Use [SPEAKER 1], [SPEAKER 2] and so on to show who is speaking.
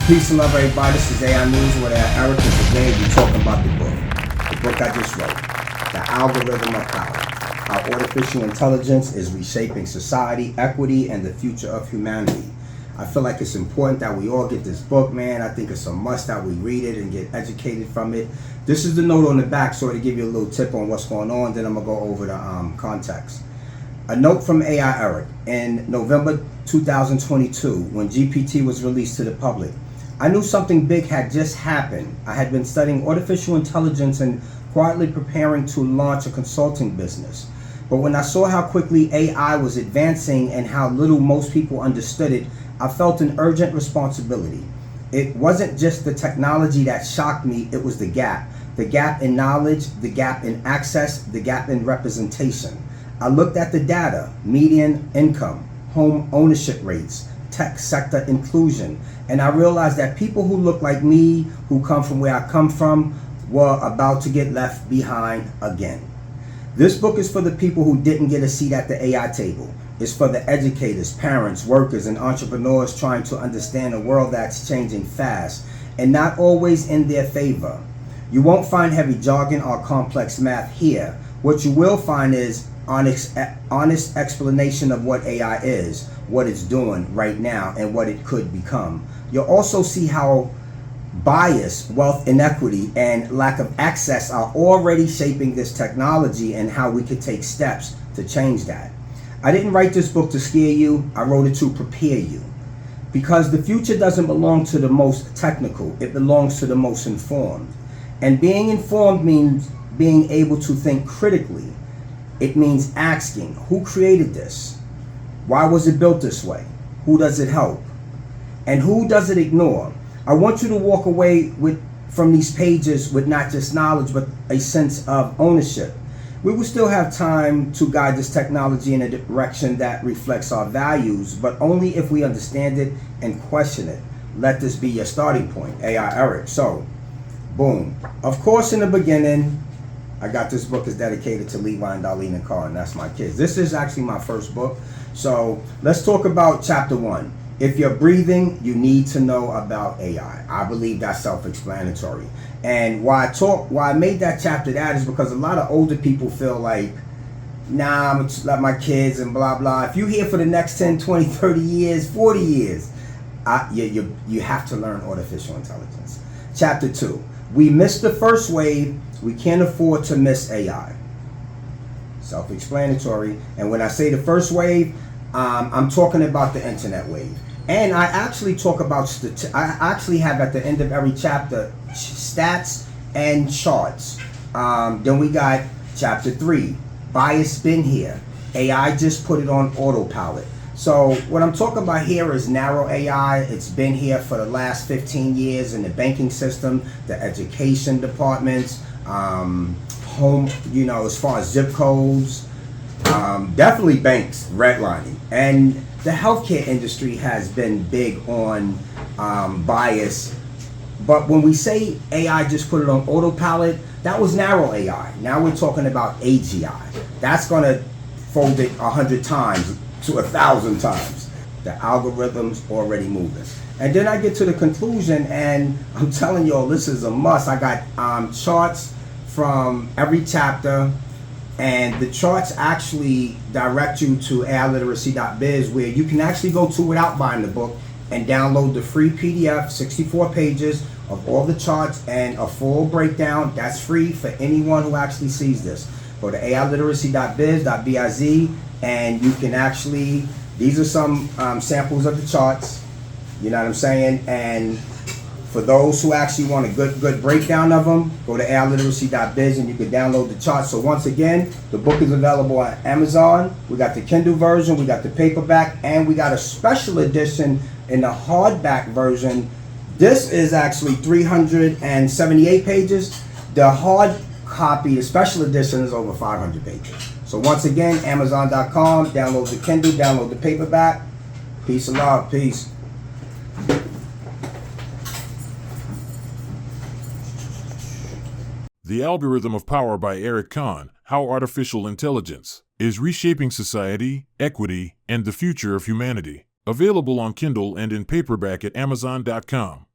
[SPEAKER 1] Peace and love, everybody. This is AI News with AI Erik, and today we're talking about the book I just wrote, The Algorithm of Power, How Artificial Intelligence is Reshaping Society, Equity, and the Future of Humanity. I feel like it's important that we all get this book, man. I think it's a must that we read it and get educated from it. This is the note on the back, so to give you a little tip on what's going on, then I'm going to go over the context. A note from AI Erik. In November 2022, when GPT was released to the public, I knew something big had just happened. I had been studying artificial intelligence and quietly preparing to launch a consulting business. But when I saw how quickly AI was advancing and how little most people understood it, I felt an urgent responsibility. It wasn't just the technology that shocked me, it was the gap. The gap in knowledge, the gap in access, the gap in representation. I looked at the data, median income, home ownership rates, tech sector inclusion, and I realized that people who look like me, who come from where I come from, were about to get left behind again. This book is for the people who didn't get a seat at the AI table. It's for the educators, parents, workers, and entrepreneurs trying to understand a world that's changing fast and not always in their favor. You won't find heavy jargon or complex math here. What you will find is honest explanation of what AI is, what it's doing right now, and what it could become. You'll also see how bias, wealth inequity, and lack of access are already shaping this technology and how we could take steps to change that. I didn't write this book to scare you, I wrote it to prepare you. Because the future doesn't belong to the most technical, it belongs to the most informed. And being informed means being able to think critically. It means asking, who created this? Why was it built this way? Who does it help? And who does it ignore? I want you to walk away from these pages with not just knowledge, but a sense of ownership. We will still have time to guide this technology in a direction that reflects our values, but only if we understand it and question it. Let this be your starting point. AI Erik. So, boom. Of course, in the beginning, I got this book is dedicated to Levi and Darlene and Carl, and that's my kids. This is actually my first book. So let's talk about chapter 1. If you're breathing, you need to know about AI. I believe that's self-explanatory. And why I made that chapter that is because a lot of older people feel like, nah, I'm gonna let my kids and blah, blah. If you're here for the next 10, 20, 30 years, 40 years, you have to learn artificial intelligence. Chapter 2, we missed the first wave. We can't afford to miss AI. Self-explanatory. And when I say the first wave, I'm talking about the internet wave. And I actually talk about, I actually have at the end of every chapter, stats and charts. Then we got chapter 3, bias been here. AI just put it on autopilot. So what I'm talking about here is narrow AI. It's been here for the last 15 years in the banking system, the education departments, home, as far as zip codes, definitely banks, redlining. And the healthcare industry has been big on bias. But when we say AI just put it on autopilot, that was narrow AI. Now we're talking about AGI. That's going to fold it 100 times to 1,000 times. The algorithm's already moving. And then I get to the conclusion, and I'm telling y'all, this is a must. I got charts from every chapter, and the charts actually direct you to ailiteracy.biz, where you can actually go to without buying the book and download the free PDF, 64 pages of all the charts and a full breakdown. That's free for anyone who actually sees this. Go to ailiteracy.biz, and you can actually, these are some samples of the charts, you know what I'm saying? And for those who actually want a good breakdown of them, go to ailiteracy.biz and you can download the charts. So once again, the book is available on Amazon. We got the Kindle version, we got the paperback, and we got a special edition in the hardback version. This is actually 378 pages. The hard copy, the special edition, is over 500 pages. So once again, Amazon.com, download the Kindle, download the paperback. Peace and love, peace.
[SPEAKER 2] The Algorithm of Power by Erik Kahn, How Artificial Intelligence is Reshaping Society, Equity, and the Future of Humanity. Available on Kindle and in paperback at Amazon.com.